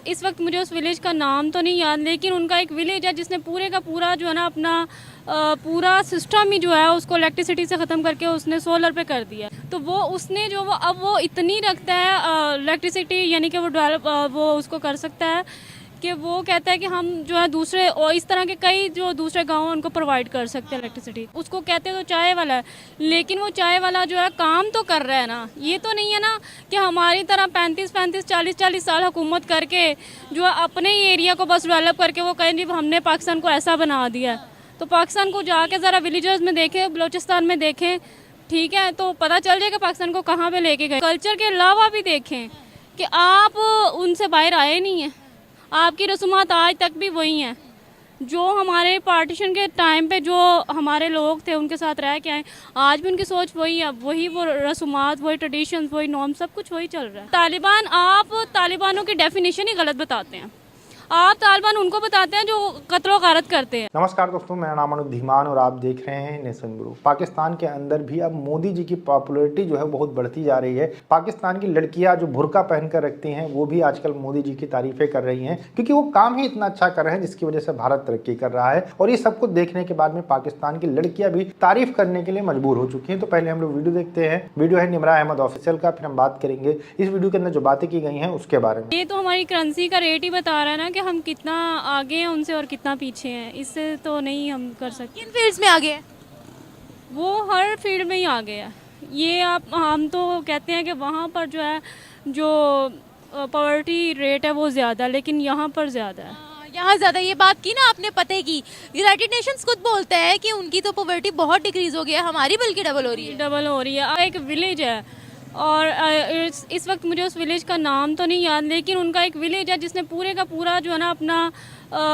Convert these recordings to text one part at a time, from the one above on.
इस वक्त मुझे उस विलेज का नाम तो नहीं याद, लेकिन उनका एक विलेज है जिसने पूरे का पूरा जो है ना अपना पूरा सिस्टम ही जो है उसको इलेक्ट्रिसिटी से ख़त्म करके उसने सोलर पे कर दिया। तो वो उसने जो वो अब वो इतनी रखता है इलेक्ट्रिसिटी, यानी कि वो डेवलप वो उसको कर सकता है कि वो कहता है कि हम जो है दूसरे और इस तरह के कई जो दूसरे गांव उनको प्रोवाइड कर सकते हैं इलेक्ट्रिसिटी। उसको कहते हैं तो चाय वाला है, लेकिन वो चाय वाला जो है काम तो कर रहा है ना। ये तो नहीं है ना कि हमारी तरह 35-35 40-40 साल हुकूमत करके जो है अपने ही एरिया को बस डेवलप करके वो कहें जी हमने पाकिस्तान को ऐसा बना दिया है। तो पाकिस्तान को जाके ज़रा विलेजेस में देखें, बलूचिस्तान में देखें, ठीक है, तो पता चल जाएगा पाकिस्तान को कहाँ पे लेके गए। कल्चर के अलावा भी देखें कि आप उनसे बाहर आए नहीं हैं, आपकी रसूमात आज तक भी वही हैं जो हमारे पार्टीशन के टाइम पे जो हमारे लोग थे उनके साथ रह के आए। आज भी उनकी सोच वही है, वही वो रसूमात, वही ट्रेडिशन, वही नॉर्म, सब कुछ वही चल रहा है। तालिबान, आप तालिबानों की डेफिनेशन ही गलत बताते हैं। आप तालिबान उनको बताते हैं जो कत्लो गारत करते हैं। नमस्कार दोस्तों, मेरा नाम अनुप धीमान और आप देख रहे हैं नेशन गुरु। पाकिस्तान के अंदर भी अब मोदी जी की पॉपुलैरिटी जो है बहुत बढ़ती जा रही है। पाकिस्तान की लड़कियां जो बुर्का पहनकर रखती हैं वो भी आजकल मोदी जी की तारीफें कर रही हैं, क्योंकि वो काम ही इतना अच्छा कर रहे हैं जिसकी वजह से भारत तरक्की कर रहा है। और ये सब कुछ देखने के बाद में पाकिस्तान की लड़कियां भी तारीफ करने के लिए मजबूर हो चुकी हैं। तो पहले हम लोग वीडियो देखते हैं। वीडियो है निमरा अहमद ऑफिशियल का, फिर हम बात करेंगे इस वीडियो के अंदर जो बातें की गई हैं उसके बारे में। ये तो हमारी करेंसी का रेट ही बता रहा है ना कि हम कितना आगे हैं उनसे और कितना पीछे हैं। इससे तो नहीं हम कर सकते। किन फील्ड्स में आगे है? वो हर फील्ड में ही आगे है। ये हम तो कहते हैं कि वहाँ पर जो है जो पॉवर्टी रेट है वो ज़्यादा, लेकिन यहाँ पर ज़्यादा है। यहाँ ज़्यादा। ये बात की ना आपने पते की, यूनाइटेड नेशंस खुद बोलता है कि उनकी तो पॉवर्टी बहुत डिक्रीज हो गई है, हमारी बल्कि डबल हो रही है। डबल हो रही है। एक विलेज है और इस वक्त मुझे उस विलेज का नाम तो नहीं याद, लेकिन उनका एक विलेज है जिसने पूरे का पूरा जो है ना अपना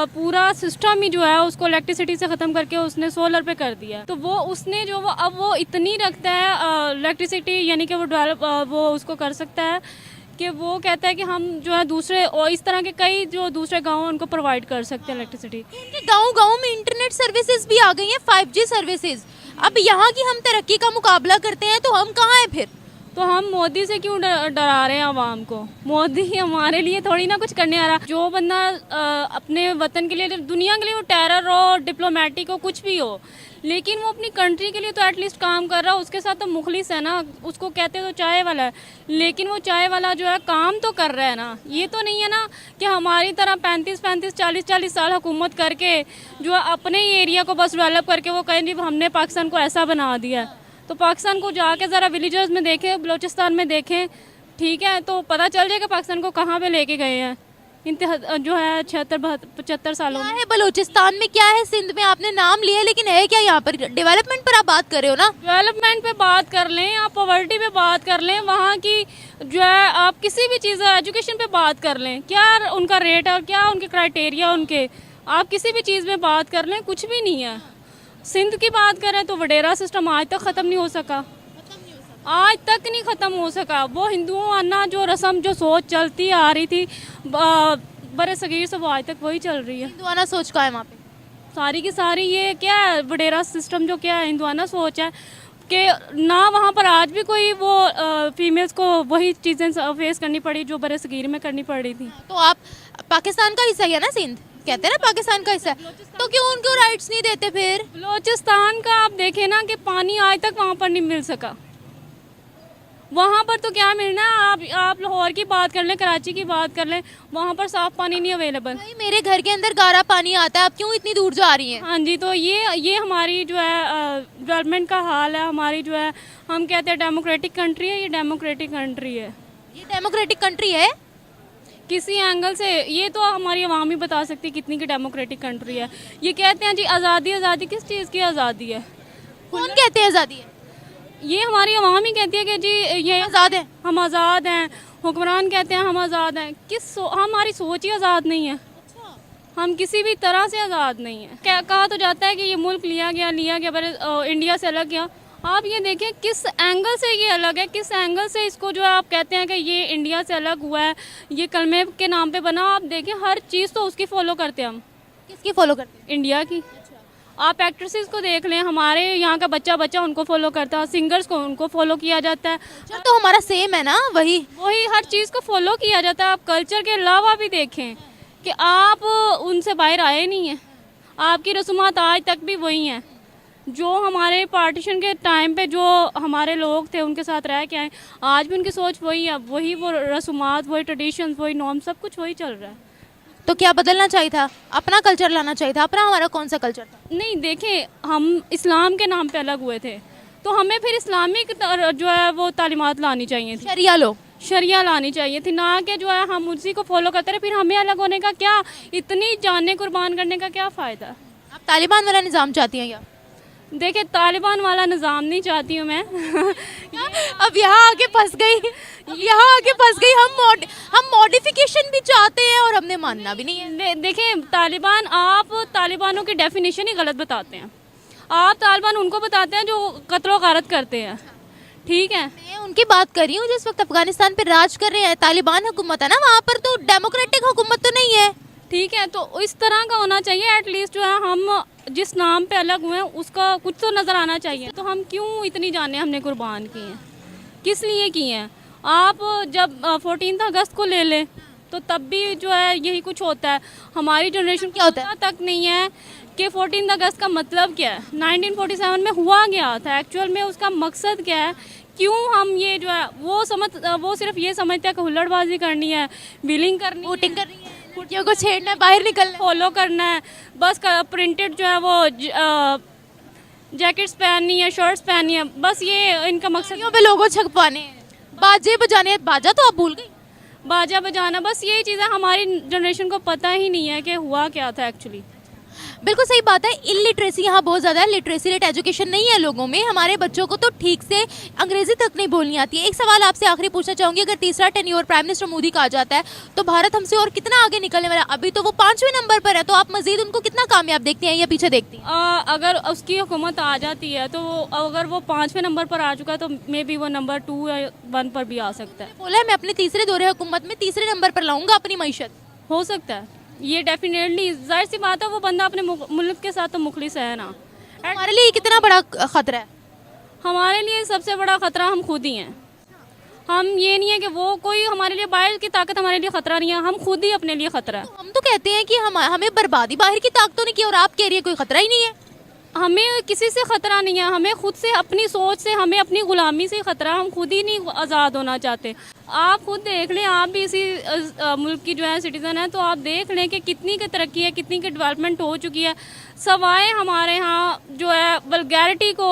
पूरा सिस्टम ही जो है उसको इलेक्ट्रिसिटी से ख़त्म करके उसने सोलर पे कर दिया। तो वो उसने जो वो अब वो इतनी रखता है इलेक्ट्रिसिटी, यानी कि वो डेवलप वो उसको कर सकता है कि वो कहता है कि हम जो है दूसरे और इस तरह के कई जो दूसरे गाँव उनको प्रोवाइड कर सकते हैं इलेक्ट्रिसिटी। गाँव गाँव में इंटरनेट सर्विसेज भी आ गई हैं, 5G सर्विसेज। अब यहाँ की हम तरक्की का मुकाबला करते हैं तो हम कहाँ हैं फिर? तो हम मोदी से क्यों डरा रहे हैं आवाम को? मोदी हमारे लिए थोड़ी ना कुछ करने आ रहा। जो बंदा अपने वतन के लिए, दुनिया के लिए वो टेरर हो, डिप्लोमेटिक हो, कुछ भी हो, लेकिन वो अपनी कंट्री के लिए तो एटलीस्ट काम कर रहा है। उसके साथ तो मुखलिस है ना। उसको कहते तो चाय वाला है, लेकिन वो चाय वाला जो है काम तो कर रहा है ना। ये तो नहीं है ना कि हमारी तरह 35-35 40-40 साल हुकूमत करके जो है अपने ही एरिया को बस डेवलप करके वो कहें जी हमने पाकिस्तान को ऐसा बना दिया है। तो पाकिस्तान को जाके ज़रा विलेजेस में देखें, बलूचिस्तान में देखें, ठीक है, तो पता चल जाएगा पाकिस्तान को कहाँ पे लेके गए हैं जो है 76-75 सालों में। है बलूचिस्तान में क्या है? सिंध में आपने नाम लिया, लेकिन है क्या यहाँ पर? डेवलपमेंट पर आप बात कर रहे हो ना? डेवलपमेंट पे बात कर लें, आप पॉवर्टी पे बात कर लें, वहाँ की जो है आप किसी भी चीज़, एजुकेशन पे बात कर लें, क्या उनका रेट है और क्या उनके क्राइटेरिया उनके, आप किसी भी चीज़ में बात कर लें, कुछ भी नहीं है। सिंध की बात करें तो वडेरा सिस्टम आज तक ख़त्म नहीं हो सका, आज तक नहीं ख़त्म हो सका। वो हिंदुओं आना जो रस्म जो सोच चलती आ रही थी बड़े सगीर से, वो आज तक वही चल रही है। हिंदुआना सोच का है वहाँ पे सारी की सारी। ये क्या है वडेरा सिस्टम जो क्या है, हिंदुआना सोच है कि ना वहाँ पर आज भी कोई वो फीमेल्स को वही चीज़ें फेस करनी पड़ी जो बड़े सगीर में करनी पड़ रही थी। तो आप पाकिस्तान का हिस्सा है ना सिंध? कहते हैं ना पाकिस्तान का हिस्सा, तो क्यों उनको राइट्स नहीं देते फिर? बलूचिस्तान का आप देखें ना कि पानी आज तक वहाँ पर नहीं मिल सका। वहाँ पर तो क्या मिलना है? आप लाहौर की बात कर लें, कराची की बात कर लें, वहाँ पर साफ़ पानी नहीं अवेलेबल। मेरे घर के अंदर गारा पानी आता है, आप क्यों इतनी दूर जा रही हैं? हाँ जी, तो ये हमारी जो है डेवलपमेंट का हाल है। हमारी जो है, हम कहते हैं डेमोक्रेटिक कंट्री है, ये डेमोक्रेटिक कंट्री है। ये डेमोक्रेटिक कंट्री है किसी एंगल से ये तो हमारी आवाम ही बता सकती है कितनी की डेमोक्रेटिक कंट्री है। ये कहते हैं जी आज़ादी, आज़ादी किस चीज़ की आज़ादी है? कौन कहते हैं आज़ादी है? ये हमारी आवाम ही कहती है कि जी ये आज़ाद है, हम आज़ाद हैं। हुक्मरान कहते हैं हम आज़ाद हैं। हमारी सोच ही आज़ाद नहीं है। हम किसी भी तरह से आज़ाद नहीं है। क्या कहा तो जाता है कि ये मुल्क लिया गया पर इंडिया से अलग गया। आप ये देखें किस एंगल से ये अलग है, किस एंगल से इसको जो है आप कहते हैं कि ये इंडिया से अलग हुआ है, ये कलमे के नाम पे बना। आप देखें हर चीज़ तो उसकी फॉलो करते हैं हम। किसकी फॉलो करते हैं? इंडिया की। आप एक्ट्रेसेस को देख लें, हमारे यहाँ का बच्चा बच्चा उनको फॉलो करता है, सिंगर्स को उनको फॉलो किया जाता है, कल्चर तो हमारा सेम है ना, वही वही हर चीज़ को फॉलो किया जाता है। आप कल्चर के अलावा भी देखें कि आप उनसे बाहर आए नहीं हैं, आपकी रसूमात आज तक भी वही हैं जो हमारे पार्टीशन के टाइम पे जो हमारे लोग थे उनके साथ रह के आए, आज भी उनकी सोच वही है, वही वो रसूमात, वही ट्रेडिशन, वही नॉर्म, सब कुछ वही चल रहा है। तो क्या बदलना चाहिए था, अपना कल्चर लाना चाहिए था? अपना हमारा कौन सा कल्चर था? नहीं देखें, हम इस्लाम के नाम पे अलग हुए थे, तो हमें फिर इस्लामिक जो है वो तालीमात लानी चाहिए थी, शरिया लो, शरिया लानी चाहिए थी, ना कि जो है हम उसी को फॉलो करते रहे। फिर हमें अलग होने का क्या, इतनी जानें कुर्बान करने का क्या फ़ायदा? आप तालिबान वाला निज़ाम चाहती हैं क्या? देखिए, तालिबान वाला निज़ाम नहीं चाहती हूँ मैं। अब यहाँ आके फंस गई, यहाँ आके फंस गई। हम मॉडिफिकेशन भी चाहते हैं और हमने मानना भी नहीं है। देखें, तालिबान, आप तालिबानों की डेफिनेशन ही गलत बताते हैं। आप तालिबान उनको बताते हैं जो कत्ल गारत करते हैं, ठीक है? मैं उनकी बात कर रही हूँ जिस वक्त अफगानिस्तान पे राज कर रहे हैं, तालिबान हुकूमत है ना, वहाँ पर तो डेमोक्रेटिक हुकूमत तो नहीं है। ठीक है, तो इस तरह का होना चाहिए। एटलीस्ट जो है हम जिस नाम पे अलग हुए हैं उसका कुछ तो नज़र आना चाहिए। तो हम क्यों इतनी जानें हमने कुर्बान की हैं, किस लिए की हैं? आप जब 14 अगस्त को ले लें तो तब भी जो है यही कुछ होता है। हमारी जनरेशन क्या होता है? तक नहीं है कि 14 अगस्त का मतलब क्या है, 1947 में हुआ गया था, एक्चुअल में उसका मकसद क्या है, क्यों हम ये जो है वो सिर्फ ये समझते हैं कि हुल्लड़बाजी करनी है, बिलिंग करनी, वोटिंग कर रही है, लड़कियों को छेड़ना है, बाहर निकलना है, फॉलो करना है, बस प्रिंटेड जो है वो जैकेट्स पहननी है, शर्ट्स पहननी है, बस ये इनका मकसद। गाड़ियों पे लोगों छपवाने हैं, बाजे बजाने हैं। बाजा तो आप भूल गई, बाजा बजाना, बस यही चीज़ें हमारी जनरेशन को पता ही नहीं है कि हुआ क्या था एक्चुअली। बिल्कुल सही बात है। इलिटरेसी यहाँ बहुत ज़्यादा है, लिटरेसी रेट एजुकेशन नहीं है लोगों में। हमारे बच्चों को तो ठीक से अंग्रेजी तक नहीं बोलनी आती है। एक सवाल आपसे आखिरी पूछना चाहूँगी, अगर तीसरा टेन्योर प्राइम मिनिस्टर मोदी का आ जाता है तो भारत हमसे और कितना आगे निकलने वाला है? अभी तो वो 5वें नंबर पर है, तो आप मजीद उनको कितना कामयाब देखती हैं या पीछे देखती हैं? अगर उसकी हुकूमत आ जाती है तो अगर वो 5वें नंबर पर आ चुका है तो मे बी वो नंबर 2 या 1 पर भी आ सकता है। बोला है मैं अपने तीसरे दौरे हुकूमत में तीसरे नंबर पर लाऊंगा अपनी मईशत। हो सकता है, ये डेफिनेटली, जाहिर सी बात है, वो बंदा अपने मुल्क के साथ तो मुखलिस है ना। हमारे लिए कितना बड़ा खतरा है? हमारे लिए सबसे बड़ा खतरा हम खुद ही हैं। हम ये नहीं है कि वो कोई हमारे लिए, बाहर की ताकत हमारे लिए खतरा नहीं है, हम खुद ही अपने लिए खतरा है। हम तो कहते हैं कि हमें बर्बादी बाहर की ताकतों ने की, और आप कह रही है कोई खतरा ही नहीं है। हमें किसी से खतरा नहीं है, हमें खुद से, अपनी सोच से, हमें अपनी गुलामी से खतरा। हम खुद ही नहीं आज़ाद होना चाहते। आप खुद देख लें, आप भी इसी मुल्क की जो है सिटीज़न है, तो आप देख लें कि कितनी की तरक्की है, कितनी की डेवलपमेंट हो चुकी है, सवाए हमारे यहाँ जो है वल्गैरिटी को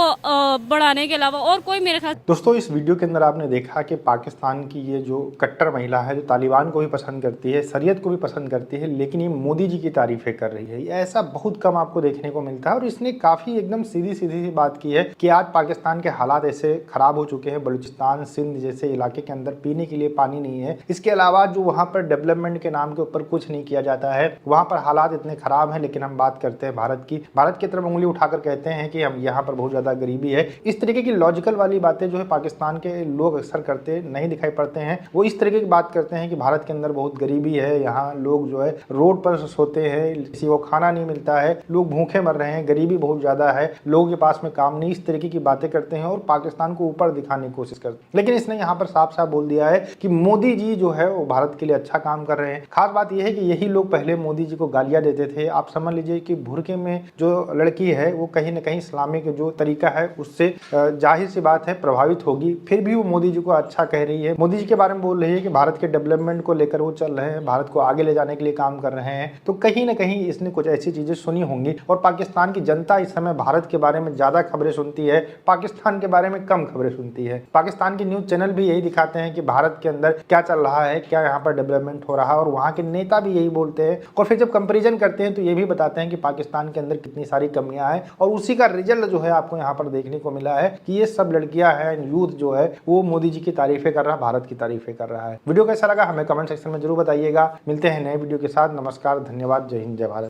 बढ़ाने के अलावा और कोई मेरे ख्याल। दोस्तों, इस वीडियो के अंदर आपने देखा कि पाकिस्तान की ये जो कट्टर महिला है, जो तालिबान को भी पसंद करती है, शरीयत को भी पसंद करती है, लेकिन ये मोदी जी की तारीफ़ें कर रही है। ये ऐसा बहुत कम आपको देखने को मिलता है। और इसने काफ़ी एकदम सीधी सी बात की है कि आज पाकिस्तान के हालात ऐसे ख़राब हो चुके हैं, बलूचिस्तान, सिंध जैसे इलाके के अंदर पीने के लिए पानी नहीं है। इसके अलावा जो वहाँ पर डेवलपमेंट के नाम के ऊपर कुछ नहीं किया जाता है, वहाँ पर हालात इतने ख़राब हैं। लेकिन हम बात करते हैं भारत की तरफ उंगली उठाकर कहते हैं कि हम यहाँ पर बहुत ज़्यादा गरीबी है। इस तरीके की लॉजिकल वाली बातें जो है पाकिस्तान के लोग अक्सर करते नहीं दिखाई पड़ते हैं। वो इस तरीके की बात करते हैं कि भारत के अंदर बहुत गरीबी है, यहाँ लोग जो है रोड पर सोते हैं, किसी को खाना नहीं मिलता है, लोग भूखे मर रहे हैं, गरीबी बहुत ज़्यादा है, लोगों के पास में काम नहीं। इस तरीके की बातें करते हैं और पाकिस्तान को ऊपर दिखाने की कोशिश करते हैं। लेकिन इसने यहाँ पर साफ साफ बोल दिया है कि मोदी जी जो है वो भारत के लिए अच्छा काम कर रहे हैं। खास बात यह है कि यही लोग पहले मोदी जी को गालियां देते थे। आप समझ लीजिए कि बुरके में जो लड़की है वो कहीं ना कहीं इस्लामिक जो तरीका है उससे जाहिर सी बात है प्रभावित होगी, फिर भी वो मोदी जी को अच्छा कह रही है। मोदी जी के बारे में बोल रही है कि भारत के डेवलपमेंट को लेकर वो चल रहे हैं, भारत को आगे ले जाने के लिए काम कर रहे हैं। तो कहीं ना कहीं इसने कुछ ऐसी चीजें सुनी होंगी। और पाकिस्तान की जनता इस समय भारत के बारे में ज्यादा खबरें सुनती है, पाकिस्तान के बारे में कम खबरें सुनती है। पाकिस्तान के न्यूज चैनल भी यही दिखाते हैं कि भारत के अंदर क्या चल रहा है, क्या यहाँ पर डेवलपमेंट हो रहा है, और वहाँ के नेता भी यही बोलते हैं। और फिर जब कंपेरिजन करते हैं तो ये भी बताते हैं कि पाकिस्तान के अंदर कितनी सारी कमियां हैं। और उसी का रिजल्ट जो है आपको यहाँ पर देखने को मिला है कि ये सब लड़कियां हैं, यूथ जो है वो मोदी जी की तारीफें कर रहा है, भारत की तारीफें कर रहा है। वीडियो कैसा लगा हमें कमेंट सेक्शन में जरूर बताइएगा। मिलते हैं नए वीडियो के साथ। नमस्कार, धन्यवाद, जय हिंद, जय भारत।